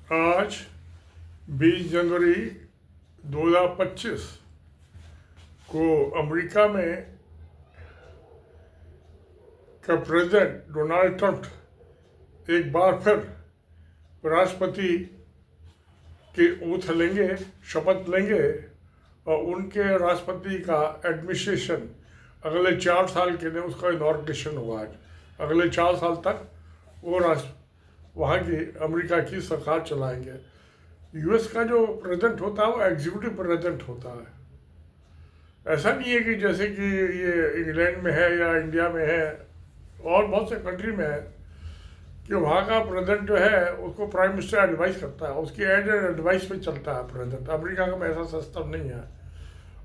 आज 20 जनवरी 2025 को अमेरिका में का प्रेसिडेंट डोनाल्ड ट्रंप एक बार फिर राष्ट्रपति के ओथ लेंगे, शपथ लेंगे और उनके राष्ट्रपति का एडमिनिस्ट्रेशन अगले 4 साल के लिए उसका इनॉग्रेशन होगा। आज अगले 4 साल तक वो वहाँ की अमेरिका की सरकार चलाएंगे। यूएस का जो प्रेसिडेंट होता है वो एग्जीक्यूटिव प्रेसिडेंट होता है। ऐसा नहीं है कि जैसे कि ये इंग्लैंड में है या इंडिया में है और बहुत से कंट्री में है कि वहाँ का प्रेसिडेंट जो है उसको प्राइम मिनिस्टर एडवाइस करता है, उसकी एडवाइस पे चलता है प्रेसिडेंट। अमेरिका का में ऐसा सिस्टम नहीं है।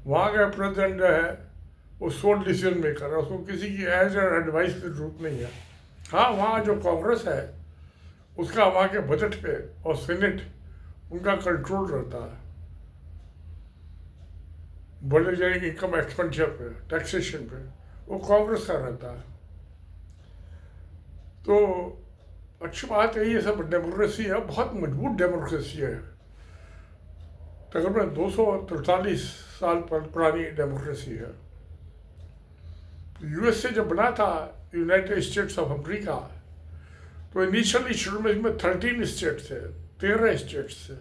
वहाँ का प्रेसिडेंट जो है वो सोल डिसीजन मेकर है, उसको किसी की एडवाइस की जरूरत नहीं है। हाँ, वहाँ जो कांग्रेस है उसका वहाँ के बजट पे और सेनेट उनका कंट्रोल रहता है, बोले जाए इनकम एक्सपेंडिचर पे, टैक्सेशन पे, वो कांग्रेस का रहता है। तो अच्छी बात है, ये सब डेमोक्रेसी है, बहुत मजबूत डेमोक्रेसी है। तकरीबन 243 साल पुरानी डेमोक्रेसी है। यूएस से जब बना था यूनाइटेड स्टेट्स ऑफ अमेरिका, तो इनिशियली शुरू में इसमें 13 स्टेट थे, 13 स्टेट्स थे।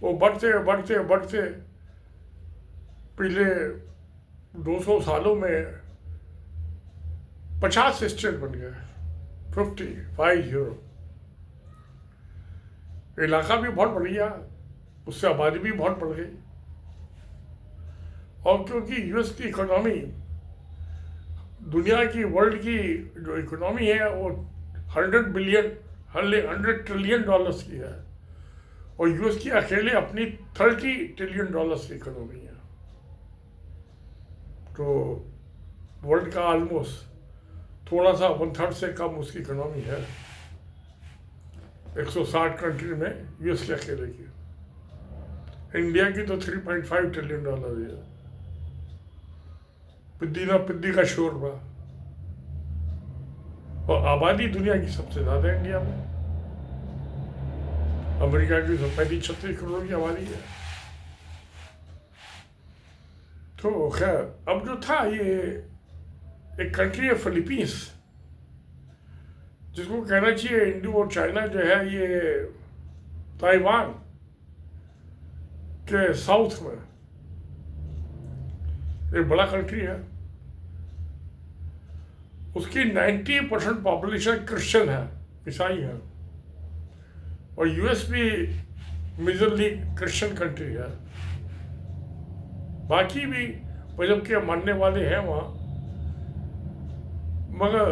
वो बढ़ते बढ़ते बढ़ते पिछले 200 सालों में 50 स्टेट बन गए, 50। इलाका भी बहुत बढ़ गया, उससे आबादी भी बहुत बढ़ गई। और क्योंकि यूएस की इकोनॉमी दुनिया की, वर्ल्ड की जो इकोनॉमी है वो 100 ट्रिलियन डॉलर्स की है, और यूएस की अकेले अपनी 30 ट्रिलियन डॉलर्स की इकोनॉमी है। तो वर्ल्ड का ऑलमोस्ट थोड़ा सा 1/3 से कम उसकी इकोनॉमी है 160 कंट्री में यूएस के अकेले की। इंडिया की तो 3.5 ट्रिलियन डॉलर है। पिद्दी ना पिद्दी का शोर बा। और आबादी दुनिया की सबसे ज्यादा है इंडिया में। अमेरिका की तो 35-36 करोड़ की आबादी है। तो खैर, अब जो था ये एक कंट्री है फिलीपींस, जिसको कहना चाहिए इंडो और चाइना जो है ये ताइवान के साउथ में एक बड़ा कंट्री है। उसकी 90% पॉपुलेशन क्रिश्चियन है, ईसाई है, और यूएस भी मेजरली क्रिश्चियन कंट्री है। बाकी भी मजहब के मानने वाले हैं वहाँ, मगर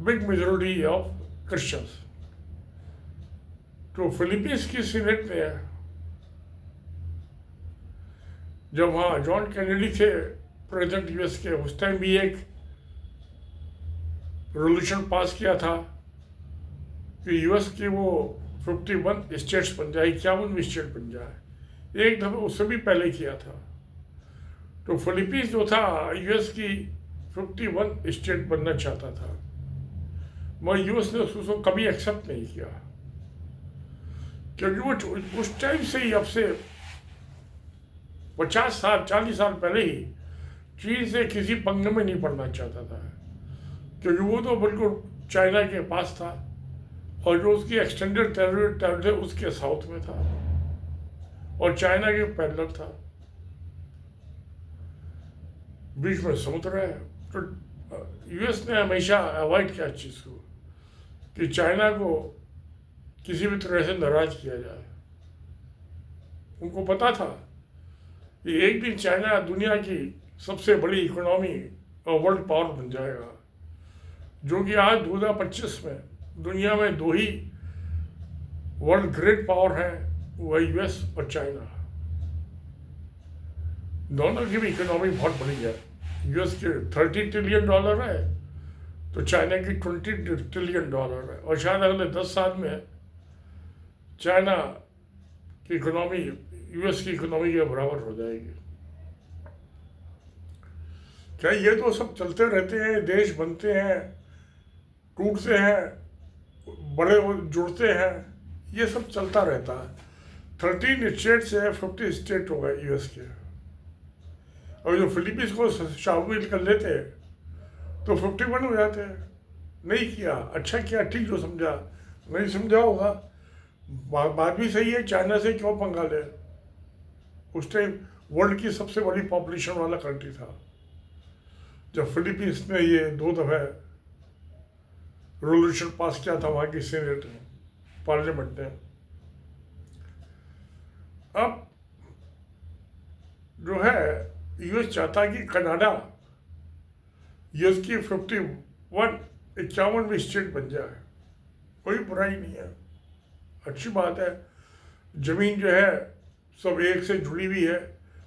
बिग मेजॉरिटी ऑफ क्रिश्चियंस। तो फिलीपींस की सीनेट ने जब वहाँ जॉन कैनेडी थे प्रेसिडेंट यूएस के, उस टाइम भी एक रेजोल्यूशन पास किया था कि यूएस के वो 51 स्टेट्स बन जाए, 51 स्टेट बन जाए। एक दफा उससे भी पहले किया था। तो फिलीपींस जो था यूएस की 51 स्टेट बनना चाहता था, मगर यूएस ने उसको कभी एक्सेप्ट नहीं किया, क्योंकि वो उस टाइम से ही, अब से 50 साल 40 साल पहले ही चीन से किसी पंगे में नहीं पड़ना चाहता था, क्योंकि वो तो बिल्कुल चाइना के पास था और जो उसकी एक्सटेंडेड टेरिटरी उसके साउथ में था और चाइना के पैरेलल था, बीच में समुद्र है। तो यूएस ने हमेशा अवॉइड किया चीज़ को कि चाइना को किसी भी तरह से नाराज किया जाए। उनको पता था कि एक दिन चाइना दुनिया की सबसे बड़ी इकोनॉमी और वर्ल्ड पावर बन जाएगा, जो कि आज 2025 में दुनिया में 2 ही वर्ल्ड ग्रेट पावर हैं, वो है यूएस और चाइना। दोनों की भी इकोनॉमी बहुत बड़ी है। यूएस के 30 ट्रिलियन डॉलर है तो चाइना की 20 ट्रिलियन डॉलर है, और शायद अगले 10 साल में चाइना की इकोनॉमी यूएस की इकोनॉमी के बराबर हो जाएगी। क्या ये तो सब चलते रहते हैं, देश बनते हैं, टूटते हैं बड़े जुड़ते हैं, ये सब चलता रहता है। 13 स्टेट से 50 स्टेट हो गए यूएस के, और जो फिलीपींस को शामिल कर लेते तो 51 हो जाते हैं। नहीं किया, अच्छा किया, ठीक जो समझा, नहीं समझा होगा। बात भी सही है, चाइना से क्यों पंगा ले, उस टाइम वर्ल्ड की सबसे बड़ी पॉपुलेशन वाला कंट्री था। जब फिलीपींस ने ये 2 दफ़े रेजोल्यूशन पास किया था वहाँ की सीनेट ने, पार्लियामेंट ने। अब जो है यूएस चाहता है कि कनाडा यूएस की 51 स्टेट बन जाए। कोई बुराई नहीं है, अच्छी बात है। ज़मीन जो है सब एक से जुड़ी हुई है,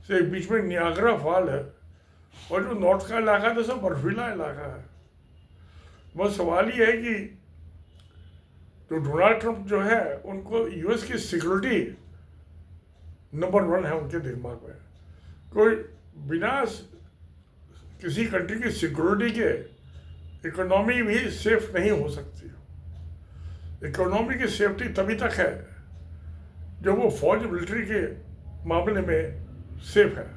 से बीच में नियाग्रा फॉल है, और जो नॉर्थ का इलाका है सब बर्फीला इलाका है। बस सवाल ये है कि जो डोनाल्ड ट्रंप जो है उनको यूएस की सिक्योरिटी नंबर 1 है उनके दिमाग में। कोई बिना किसी कंट्री की सिक्योरिटी के इकोनॉमी भी सेफ नहीं हो सकती। इकोनॉमी की सेफ्टी तभी तक है जब वो फौज मिलिट्री के मामले में सेफ है।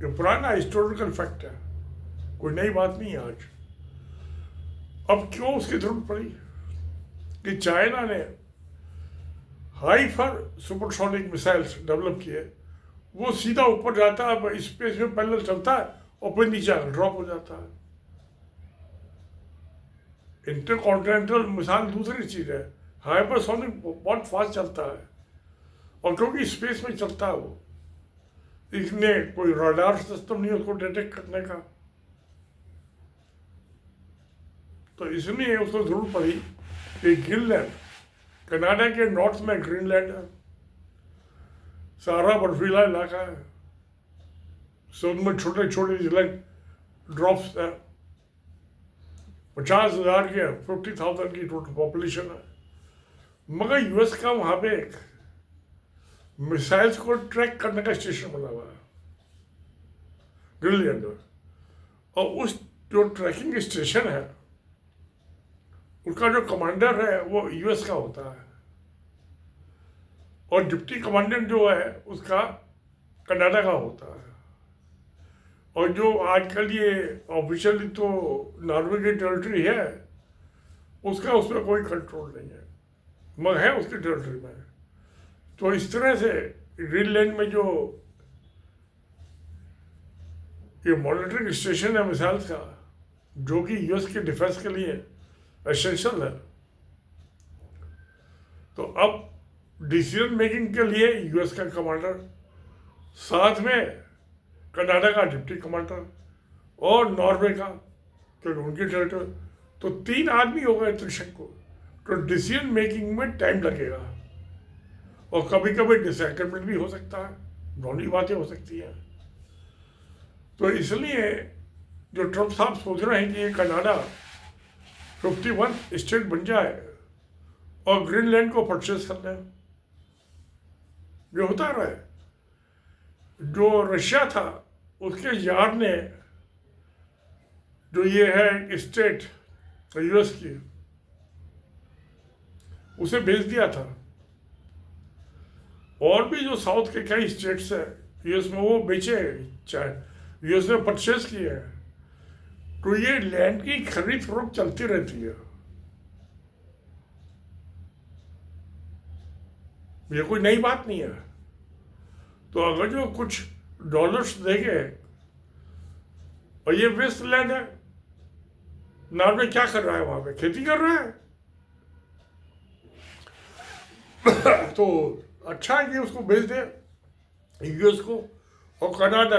ये पुराना हिस्टोरिकल फैक्ट है, कोई नई बात नहीं है आज। अब क्यों उसकी जरूरत पड़ी कि चाइना ने हाइपर सुपरसोनिक मिसाइल्स डेवलप किए, वो सीधा ऊपर जाता है, स्पेस में पैरेलल चलता है और फिर नीचे ड्रॉप हो जाता है। इंटरकॉन्टिनेंटल मिसाइल दूसरी चीज़ है, हाइपरसोनिक बहुत फास्ट चलता है, और क्योंकि स्पेस में चलता है वो, इसमें कोई रडार सिस्टम नहीं है उसको डिटेक्ट करने का। तो इसलिए उसको जरूरत पड़ी कि ग्रीनलैंड, कनाडा के नॉर्थ में ग्रीनलैंड है, सारा बर्फीला इलाका है, सब में छोटे छोटे जिले ड्रॉप्स है, 50,000 की 50,000 की टोटल पॉपुलेशन है। मगर यूएस का वहाँ पे एक मिसाइल्स को ट्रैक करने का स्टेशन बना हुआ है ग्रीनलैंड में, और उस जो ट्रैकिंग स्टेशन है उसका जो कमांडर है वो यूएस का होता है, और डिप्टी कमांडेंट जो है उसका कनाडा का होता है। और जो आजकल ये ऑफिशियली तो नॉर्वे की टेरिटरी है, उसका उस पर कोई कंट्रोल नहीं है, मगर है उसकी टेरिटरी में। तो इस तरह से ग्रीनलैंड में जो ये मॉनिटरिंग स्टेशन है मिसाइल्स का, जो कि यूएस के डिफेंस के लिए एसेंशियल है, तो अब डिसीजन मेकिंग के लिए यूएस का कमांडर, साथ में कनाडा का डिप्टी कमांडर और नॉर्वे का, क्योंकि उनकी टेरिटरी, तो 3 आदमी हो गए त्रिशंक को। तो डिसीजन मेकिंग में टाइम लगेगा, और कभी कभी डिसएग्रीमेंट भी हो सकता है, दोनों ही बातें हो सकती हैं। तो इसलिए जो ट्रंप साहब सोच रहे हैं कि ये कनाडा 51 स्टेट बन जाए और ग्रीनलैंड को परचेज कर लें, ये होता रहा है। जो रशिया था उसके यार ने जो ये है स्टेट यूएस की, उसे भेज दिया था, और भी जो साउथ के कई स्टेट्स है यूएस में वो बेचे, चाहे यूएस ने परचेज किए हैं। तो ये लैंड की खरीद फरोख्त चलती रहती है, ये कोई नई बात नहीं है। तो अगर जो कुछ डॉलर्स देंगे, और ये वेस्ट लैंड है, नॉर्वे क्या कर रहा है वहां पे, खेती कर रहा है तो अच्छा है कि उसको भेज दे यूएस को, और कनाडा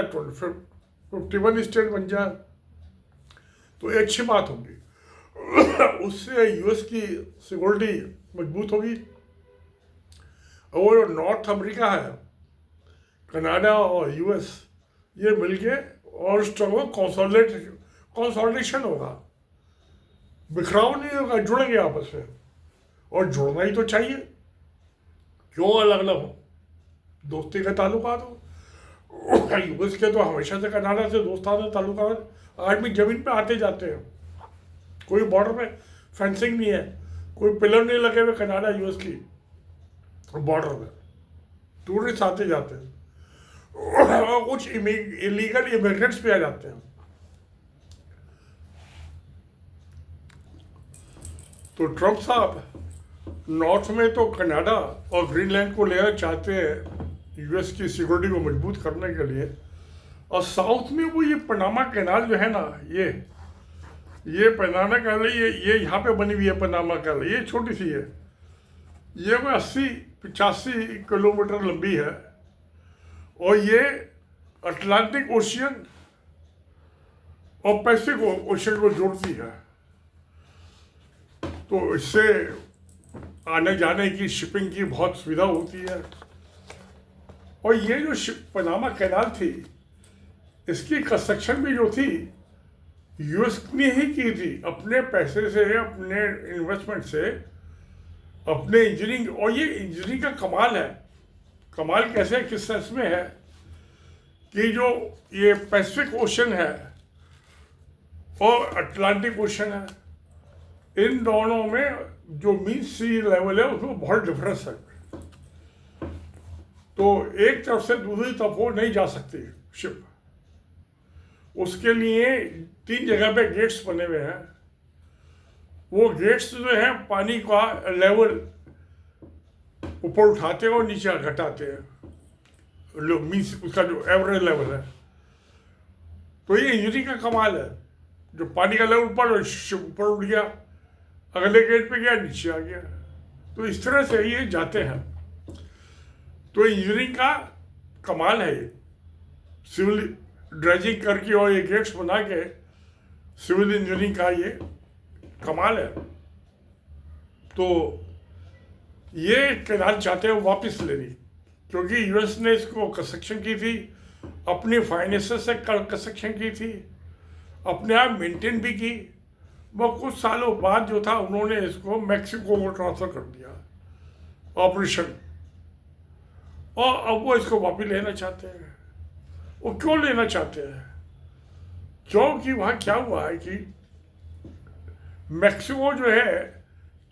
51 स्टेट बन जाए तो ये अच्छी बात होगी उससे यूएस की सिक्योरिटी मजबूत होगी। और वो जो नॉर्थ अमेरिका है, कनाडा और यूएस, ये मिलके और स्ट्रॉन्ग कंसोलिडेशन होगा, बिखराव नहीं होगा, जुड़ेंगे आपस में, और जुड़ना ही तो चाहिए, क्यों अलग अलग हो, दोस्ती का ताल्लुकात हो। यूएस के तो हमेशा से कनाडा से दोस्ताना ताल्लुकात आज भी जमीन पे आते जाते हैं, कोई बॉर्डर पे फेंसिंग नहीं है। कोई पिलर नहीं लगे हुए कनाडा यूएस की बॉर्डर में, टूरिस्ट आते जाते हैं और कुछ इलीगल इमिग्रेंट्स भी आ जाते हैं। तो ट्रम्प साहब नॉर्थ में तो कनाडा और ग्रीनलैंड को लेना चाहते हैं यूएस की सिक्योरिटी को मजबूत करने के लिए, और साउथ में वो ये पनामा कैनाल जो है ना, ये पनामा कैनाल, ये यहाँ पे बनी हुई है पनामा कैनाल, ये छोटी सी है, ये वो 80-85 किलोमीटर लंबी है और ये अटलांटिक ओशियन और पैसिफिक ओशियन को जोड़ती है। तो इससे आने जाने की शिपिंग की बहुत सुविधा होती है। और ये जो पनामा कैनाल थी, इसकी कंस्ट्रक्शन भी जो थी यूएस ने ही की थी, अपने पैसे से, अपने इन्वेस्टमेंट से, अपने इंजीनियरिंग। और ये इंजीनियरिंग का कमाल है। कमाल कैसे, किस सेंस में है कि जो ये पैसिफिक ओशन है और अटलांटिक ओशन है, इन दोनों में जो मीन सी लेवल है उसमें बहुत डिफरेंस है। तो एक तरफ से दूसरी तरफ वो नहीं जा सकती शिप। उसके लिए 3 जगह पे गेट्स बने हुए हैं। वो गेट्स जो है पानी का लेवल ऊपर उठाते हैं और नीचे घटाते हैं, लोग मीन्स उसका जो एवरेज लेवल है। तो ये इंजीनियरिंग का कमाल है, जो पानी का लेवल ऊपर उठ गया, अगले गेट पे गया, नीचे आ गया। तो इस तरह से ये जाते हैं। तो इंजीनियरिंग का कमाल है ये, सिविल ड्रेजिंग करके और ये गेट्स बना के सिविल इंजीनियरिंग का ये कमाल है। तो ये कैनाल चाहते हैं वापस लेनी, क्योंकि यूएस ने इसको कंस्ट्रक्शन की थी, अपनी फाइनेंसेस से कंस्ट्रक्शन की थी, अपने आप मेंटेन भी की। वो कुछ सालों बाद जो था उन्होंने इसको मैक्सिको को ट्रांसफ़र कर दिया ऑपरेशन, और अब वो इसको वापस लेना चाहते हैं। वो क्यों लेना चाहते हैं? क्योंकि वहाँ क्या हुआ है कि मैक्सिको जो है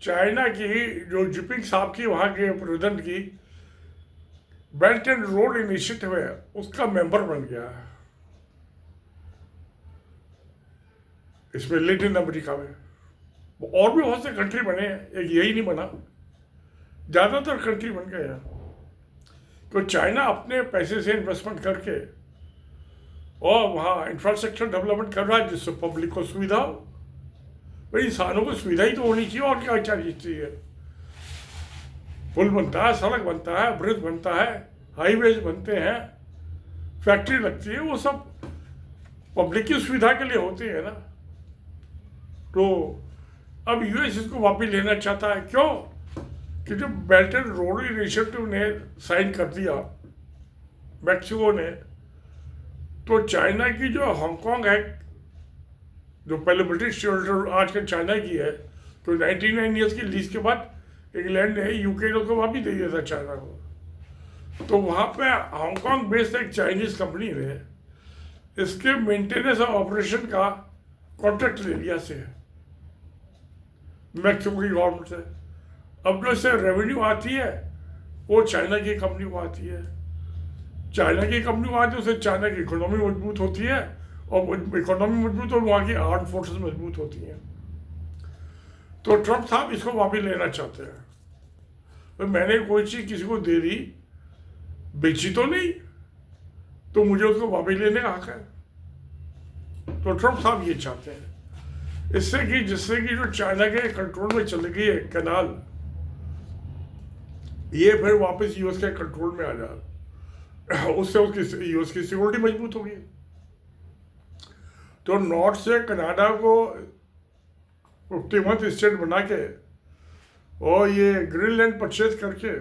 चाइना की, जो जिपिंग साहब की, वहाँ के प्रेसिडेंट की बेल्ट एंड रोड इनिशिएटिव है, उसका मेंबर बन गया है। इसमें लैटिन अमेरिका में और भी बहुत से कंट्री बने हैं, एक यही नहीं बना, ज़्यादातर कंट्री बन गए हैं। तो चाइना अपने पैसे से इन्वेस्टमेंट करके और वहाँ इंफ्रास्ट्रक्चर डेवलपमेंट कर रहा है, जिससे पब्लिक को सुविधा हो। भाई इंसानों को सुविधा ही तो होनी चाहिए, और क्या चाहिए? पुल बनता है, सड़क बनता है, ब्रिज बनता है, हाईवेज बनते हैं, फैक्ट्री लगती है, वो सब पब्लिक की सुविधा के लिए होती है ना। तो अब यूएस इसको वापस लेना चाहता है। क्यों? कि जब बेल्ट एंड रोड इनिशिएटिव ने साइन कर दिया मैक्सिको ने, तो चाइना की जो हांगकांग है, जो पहले ब्रिटिश आजकल चाइना की है, तो 99 ईयर्स की लीज के बाद इंग्लैंड ने, यूके ने उसको वापस दे दिया था चाइना को। तो वहाँ पे हांगकांग बेस्ड एक चाइनीज कंपनी ने इसके मेंटेनेंस और ऑपरेशन का कॉन्ट्रैक्ट ले लिया से मैक्सिको की गवर्नमेंट से। अब जो इससे रेवेन्यू आती है वो चाइना की कंपनी को आती है। चाइना की कंपनी को आती है, उससे चाइना की इकोनॉमी मजबूत होती है, और इकोनॉमी मजबूत और वहाँ की आर्म फोर्सेस मजबूत होती हैं। तो ट्रम्प साहब इसको वापस लेना चाहते हैं। तो मैंने कोई चीज़ किसी को दे दी, बेची तो नहीं, तो मुझे उसको वापस लेने का हक है। तो ट्रम्प साहब ये चाहते हैं, इससे कि जिससे कि जो चाइना के कंट्रोल में चली गई है कैनाल, ये फिर वापस यूएस के कंट्रोल में आ जाए, उससे उसकी यूएस की सिक्योरिटी मजबूत होगी। तो नॉर्थ से कनाडा को 51 स्टेट बना के और ये ग्रीनलैंड परचेज करके,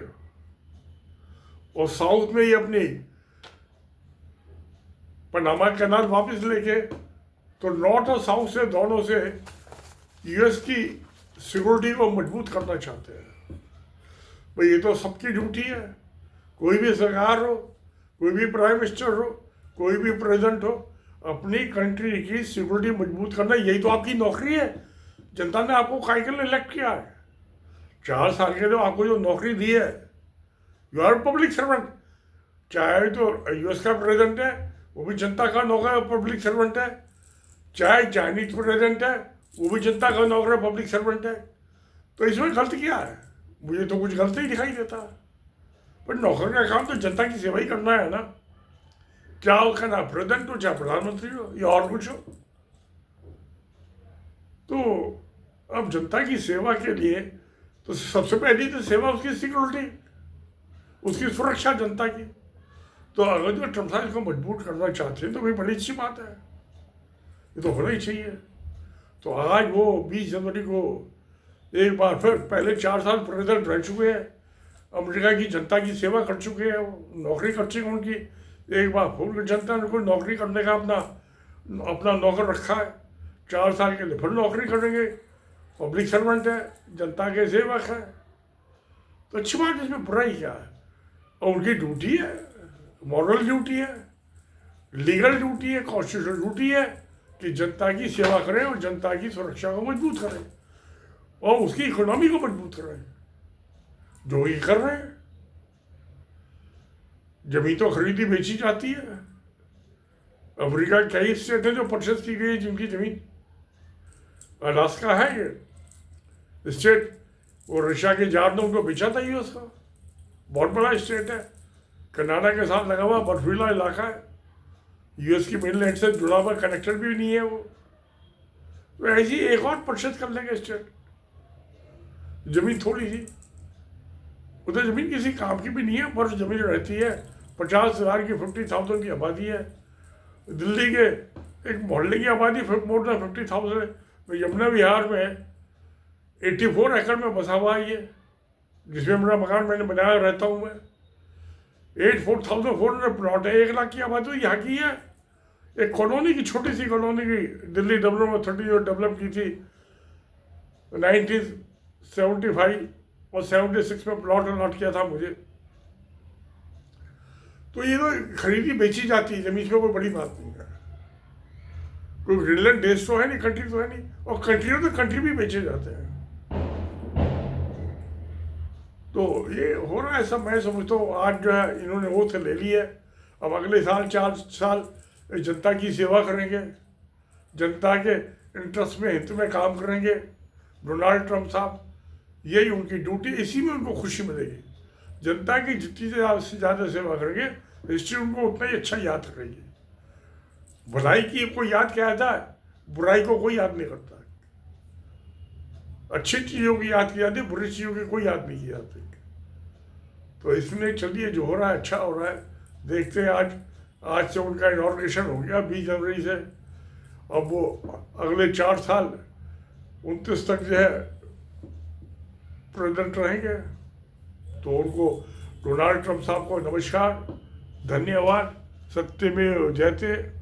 और साउथ में ये अपनी पनामा कैनाल वापस लेके, तो नॉर्थ और साउथ से दोनों से यूएस की सिक्योरिटी को मजबूत करना चाहते हैं। भाई ये तो सबकी ड्यूटी है, कोई भी सरकार हो, कोई भी प्राइम मिनिस्टर हो, कोई भी प्रेसिडेंट हो, अपनी कंट्री की सिक्योरिटी मजबूत करना, यही तो आपकी नौकरी है। जनता ने आपको काहे के लिए इलेक्ट किया है। 4 साल के लिए आपको जो नौकरी दी है, यू आर पब्लिक सर्वेंट। चाहे तो यूएस का प्रेसिडेंट है, वो भी जनता का नौकर पब्लिक सर्वेंट है। चाहे चाइनीज प्रेसिडेंट है, वो भी जनता का नौकर पब्लिक सर्वेंट है। तो इसमें गलत क्या है? मुझे तो कुछ गलत ही दिखाई देता। पर नौकर का काम तो जनता की सेवा ही करना है ना। क्या उसका ना प्रेसिडेंट हो, चाहे प्रधानमंत्री हो, या और कुछ हो। तो अब जनता की सेवा के लिए तो सबसे पहली तो सेवा उसकी सिक्योरिटी, उसकी सुरक्षा जनता की। तो अगर जो ट्रम्प साहब इसको मजबूत करना चाहते हैं तो भाई बड़ी अच्छी बात है, ये तो होना ही चाहिए। तो आज वो 20 जनवरी को एक बार फिर, पहले 4 साल प्रेसिडेंट रह चुके हैं, अमेरिका की जनता की सेवा कर चुके हैं, नौकरी कर चुके हैं उनकी। एक बार फिर जनता ने उनको नौकरी करने का अपना नौकर रखा है। 4 साल के लिए फिर नौकरी करेंगे, पब्लिक सर्वेंट है, जनता के सेवक है। तो अच्छी बात है, इसमें बुराई क्या है? और उनकी ड्यूटी है, मॉरल ड्यूटी है, लीगल ड्यूटी है, कॉन्स्टिट्यूशनल ड्यूटी है कि जनता की सेवा करें और जनता की सुरक्षा को मजबूत करें और उसकी इकोनॉमी को मजबूत करें, जो ये कर रहे हैं। जमीन तो खरीदी बेची जाती है। अमेरिका के कई स्टेट है जो परचेज की गई है जिनकी जमीन। अलास्का है ये स्टेट, वो रशिया के जार ने उनको बेचा था यूएस का, बहुत बड़ा स्टेट है, कनाडा के साथ लगा हुआ बर्फीला इलाका है, यूएस की मेनलैंड से जुड़ा हुआ कनेक्टेड भी नहीं है वो। तो ऐसी एक और परचेज कर लेंगे स्टेट, जमीन थोड़ी सी, उधर जमीन किसी काम की भी नहीं है, पर जमीन रहती है। 50,000 की 50,000 की आबादी है। दिल्ली के एक मोहल्ले की आबादी मोर देन 50,000 है। तो यमुना विहार में 84 एकड़ में बसा हुआ है ये, जिसमें मेरा मकान मैंने बनाया रहता हूँ मैं। 84,400 प्लॉट है, 1 लाख की आबादी तो यहाँ की है। एक कॉलोनी की, छोटी सी कॉलोनी की, दिल्ली डेवलपमेंट अथॉरिटी जो डेवलप की थी 1975 और 76 में प्लॉट अलॉट किया था मुझे। तो ये तो खरीदी बेची जाती है जमीन, में कोई बड़ी बात नहीं है। कोई रिलेंट देश तो है नहीं, कंट्री तो है नहीं, और कंट्री तो कंट्री भी बेचे जाते हैं। तो ये हो रहा है सब। मैं समझता हूँ आज जो है इन्होंने ओथ ले ली है, अब अगले साल 4 साल जनता की सेवा करेंगे, जनता के इंटरेस्ट में, हित में काम करेंगे डोनाल्ड ट्रम्प साहब। यही उनकी ड्यूटी, इसी में उनको खुशी मिलेगी। जनता की जितनी से ज़्यादा सेवा करेंगे, हिस्ट्री उनको उतना ही अच्छा याद करेगी। भलाई की कोई याद क्या आता है, बुराई को कोई याद नहीं करता। अच्छी चीज़ों की याद की जाती है, बुरी चीज़ों की कोई याद नहीं की जाती। तो इसमें चलिए, जो हो रहा है अच्छा हो रहा है। देखते हैं, आज से उनका इनॉग्रेशन हो गया 20 जनवरी से। अब वो अगले 4 साल 29 तक जो है प्रेसिडेंट रहेंगे। तो उनको, डोनाल्ड ट्रम्प साहब को नमस्कार, धन्यवाद। सत्यमेव जयते।